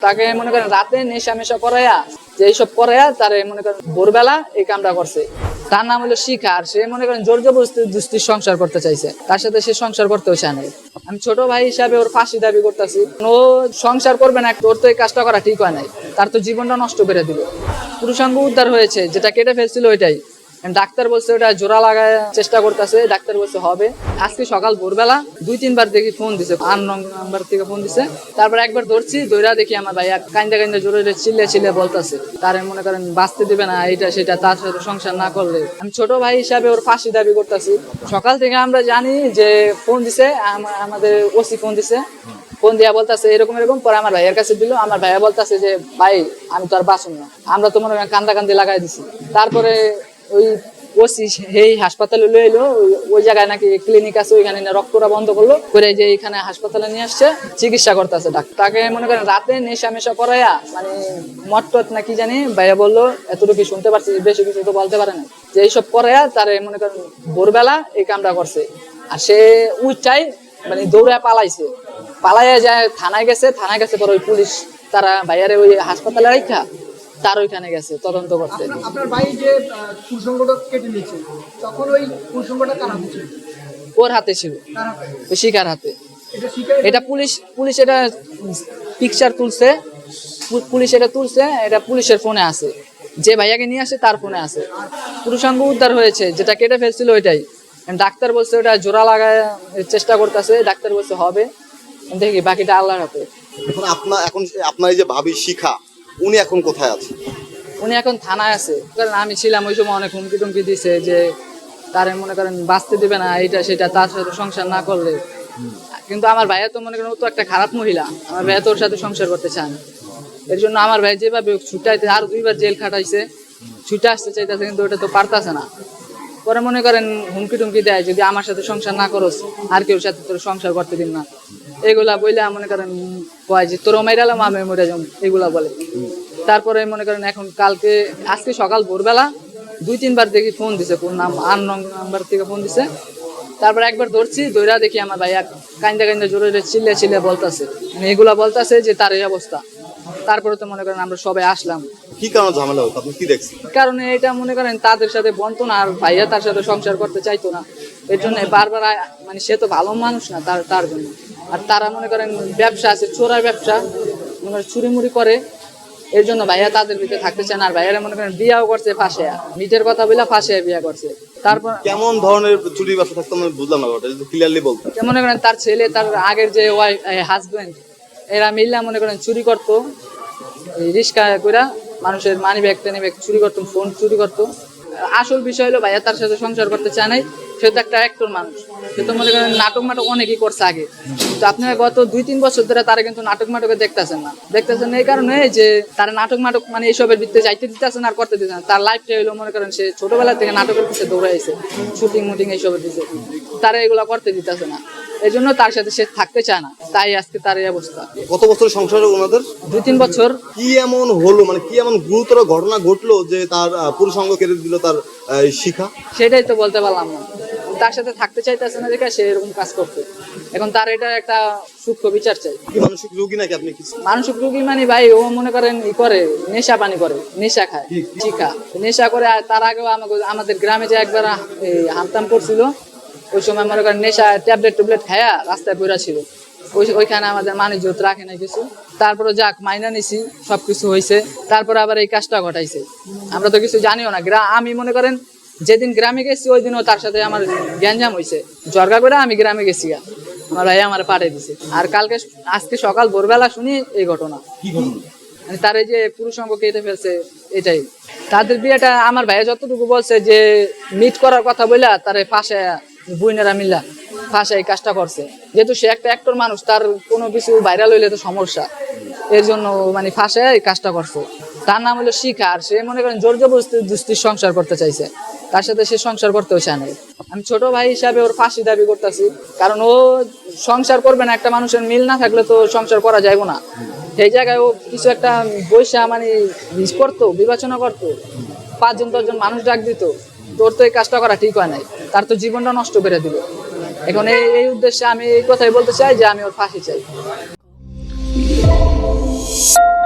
তাকে মনে করেন রাতে নেশা মেশা করাইয়া যে এইসব করাইয়া তারে মনে করেন ভোরবেলা এই কামটা করছে। তার নাম হলো শিখা। আর সে মনে করেন জোর জবরদস্তি সংসার করতে চাইছে, তার সাথে সে সংসার করতেও চায় না। আমি ছোট ভাই হিসাবে ওর ফাঁসি দাবি করতেছি। ও সংসার করবে না, তোর তো এই কাজটা করা ঠিক হয় নাই, তার তো জীবনটা নষ্ট করে দিল। পুরুষাঙ্গ উদ্ধার হয়েছে, যেটা কেটে ফেলছিল ওইটাই। ডাক্তার বলছে ওটা জোড়া লাগায় চেষ্টা করতেছে, ডাক্তার বলছে হবে। আজকে সকাল ভোরবেলা 2-3 বার দেখি ফোন দিছে, 8 নাম্বার থেকে ফোন দিছে। তারপর একবার ধরছি, দৌড়া দেখি আমার ভাই কাইন্দা কাইন্দা জোরে চিল্লে বলতেছে তারে মনে করেন বাঁচতে দিবে না, এইটা সেটা, তার সাথে সংসার না করলে। আমি ছোট ভাই হিসাবে ওর ফাঁসি দাবি করতেছি। সকাল থেকে আমরা জানি যে ফোন দিছে, আমাদের ওসি ফোন দিছে, ফোন দিয়া বলতেছে এরকম এরকম। পরে আমার ভাইয়ের কাছে দিল, আমার ভাইয়া বলতেছে যে ভাই আমি তো আর বাঁচুন না, আমরা তো মনে করেন কান্দাকান্দি লাগাই দিছি। তারপরে ওই ওসি এই হাসপাতালে লয়ে এলো, ওই জায়গায় নাকি ক্লিনিক আছে, ওইখানে রক্তটা বন্ধ করলো করে যে এখানে হাসপাতালে নিয়ে আসছে, চিকিৎসা করতেছে ডাক্তার। তাকে মনে করেন রাতে নেশা মেশা করাইয়া মানে মটটট না কি জানি, ভাইয়া বললো এতটুকু শুনতে পারছি, বেশি কিছু তো বলতে পারে না, যে এইসব করাইয়া তারে মনে করেন ভোরবেলা এই কামটা করছে। আর সে উচ্চাই মানে দৌড়ে পালাইছে, পালাইয়া যায় থানায় গেছে, থানায় গেছে পরে ওই পুলিশ তারা ভাইয়ারে ওই হাসপাতালে রাখা তার ওইখানে গেছে তদন্ত করতে। আপনার ভাই যে কুসংগটা কেটে নিয়েছে, তখন ওই কুসংগটা কার হাতে ছিল? ওর হাতে ছিল, ওই শিকার হাতে। এটা পুলিশ এটা পিকচার তুলছে, পুলিশ এটা তুলছে, এটা পুলিশের ফোনে আছে, যে ভাইয়াকে নিয়ে আসে তার ফোনে আছে। পুরুষাঙ্গ উদ্ধার হয়েছে, যেটা কেটে ফেলছিল ওইটাই। ডাক্তার বলছে ওটা জোড়া লাগায় চেষ্টা করতেছে, ডাক্তার বলছে হবে, দেখি বাকিটা আল্লাহর হাতে। এখন আপনার এই যে ভাবি শিখা, উনি এখন কোথায় আছে? উনি এখন থানায় আছে। কারণ আমি ছিলাম ওই সময়, অনেক হুমকি টুমকি দিছে যে তারে মনে করেন বাঁচতে দিবে না, এইটা সেটা, তার সাথে সংসার না করলে। কিন্তু আমার ভাইয়া তো মনে করেন ও তো একটা খারাপ মহিলা, আমার ভাইয়া তোর সাথে সংসার করতে চায় না। এর জন্য আমার ভাই যেভাবে ছুটাইতে আর 2 বার জেল খাটাইছে, ছুটে আসতে চাইতেছে, কিন্তু ওটা তো পারতাছে না। পরে মনে করেন হুমকি টুমকি দেয়, যদি আমার সাথে সংসার না করস আর কেউ সাথে তোর সংসার করতে দিন না, এগুলা বইলে মনে করেন কয় যে তোর মেরালাম আমি মরে যাম, এগুলা বলে। তারপরে মনে করেন এখন আজকে সকাল ভোরবেলা 2-3 বার দেখি ফোন দিছে, কোন নাম 8 নাম্বার থেকে ফোন দিছে। তারপর একবার ধরছি, দৌড়া দেখি আমার ভাই কাইন্দা কাইন্দা জোরে চিল্লে বলতেছে, মানে এগুলা বলতেছে যে তার এই অবস্থা। তারপরে তো মনে করেন আমরা সবাই আসলাম। কি কারণে ঝামেলা হতো, আপনি কি দেখছেন? কারণে এটা মনে করেন তাদের সাথে বনতো না, আর ভাইয়া তার সাথে সংসার করতে চাইতো না। এর জন্য বারবার মানে সে তো ভালো মানুষ না, তার জন্য। আর তারা মনে করেন ব্যবসা আছে, চোরার ব্যবসা, মনে করেন চুরিমুড়ি করে। এর জন্য ভাইয়া তাদের ভিতরে থাকতে চায় না। আর ভাইয়ারা মনে করেন বিয়াও করছে ফাঁসে, মিটের কথা বলে ফাঁসে বিয়া করছে। তারপর কেমন ধরনের চুরি ব্যবসা থাকতো আমি বুঝলাম না, ওটা যদি ক্লিয়ারলি বলতেন। মনে করেন তার ছেলে, তার আগের যে হাজবেন্ড, এরা মিল্লা মনে করেন চুরি করতো, রিস্কা করে মানুষের মানি ব্যাগ টেনি ব্যাগ চুরি করতো, ফোন চুরি করতো। আসল বিষয় হলো ভাইয়া তার সাথে সংসার করতে চায় নাই। সে তো একটা অ্যাক্টর মানুষ, সে তো মনে করেন নাটক অনেকই করছে আগে। তো আপনারা গত 2-3 বছর ধরে তারা কিন্তু নাটকে দেখতেছেন না এই কারণে যে তারা নাটক মানে এইসবের ভিত্তিতে যাইতে দিতেছেন আর করতে দিতেছেন। তার লাইফটা হলো মনে করেন সে ছোটবেলা থেকে নাটকের পিছিয়ে দৌড়াইছে, শুটিং এইসবের দিচ্ছে, তারা এগুলো করতে দিতেছে না। এই জন্য তার সাথে সে থাকতে চায় না, তাই আজকে তার এই অবস্থা। কত বছর সংসার ওনাদের? 2-3 বছর। কি এমন হলো, মানে কি এমন গুরুতর ঘটনা ঘটলো যে তার পুরুষাঙ্গ কেটে দিল তার শিখা? সেটাই তো বলতে পারলাম না। তার সাথে থাকতে চাইতেছে না দেখে সে এরকম কাজ করতে। এখন তার এটা একটা সূক্ষ্ম বিচার চাই। কি মানসিক রোগী নাকি আপনি? কিছু মানসিক রোগী মানে ভাই ও মনে করেন করে নেশা পানি করে, নেশা খায়, শিখা নেশা করে। আর তার আগেও আমাদের গ্রামে যে একবার হামতাম করছিল, ওই সময় মনে করেন নেশা ট্যাবলেট খায়া রাস্তায় পড়া ছিল। ওইখানে আমাদের মানুষ রাখে না কিছু। তারপরে যাক মাইনা নিছি, সবকিছু হয়েছে। তারপরে আবার এই কাজটা ঘটাইছে, আমরা তো কিছু জানিও না। আমি মনে করেন যেদিন গ্রামে গেছি ওই দিনও তার সাথে আমার গ্যাঞ্জাম হয়েছে, জর্গা করে আমি গ্রামে গেছি, আমার ভাই আমার পাঠিয়ে দিছে। আর আজকে সকাল ভোরবেলা শুনি এই ঘটনা। মানে তার এই যে পুরুষাঙ্গ কেটে ফেলছে, এটাই তাদের বিয়েটা। আমার ভাইয়া যতটুকু বলছে যে মিট করার কথা বললা তারে ফাঁসে বুইনেরা মিল্লা ফাঁসে এই কাজটা করছে। যেহেতু সে একটা অ্যাক্টর মানুষ, তার কোনো কিছু ভাইরাল হইলে তো সমস্যা, এর জন্য মানে ফাঁসে এই কাজটা করছে। তার নাম হলো শিখা। আর সে মনে করেন জোর জবরদস্তি সংসার করতে চাইছে, তার সাথে সে সংসার করতেও চায় না। আমি ছোট ভাই হিসাবে ওর ফাঁসি দাবি করতেছি। কারণ ও সংসার করবে না, একটা মানুষের মিল না থাকলে তো সংসার করা যাইব না। সেই জায়গায় ও কিছু একটা বৈশা মানে করতো, বিবেচনা করতো, 5-10 মানুষ ডাক দিত, তোর তো এই কাজটা করা ঠিক হয় নাই, তার তো জীবনটা নষ্ট করে দিল। এখন এই উদ্দেশ্যে আমি এই কথাই বলতে চাই যে আমি ওর ফাঁসি চাই। ধন্যবাদ।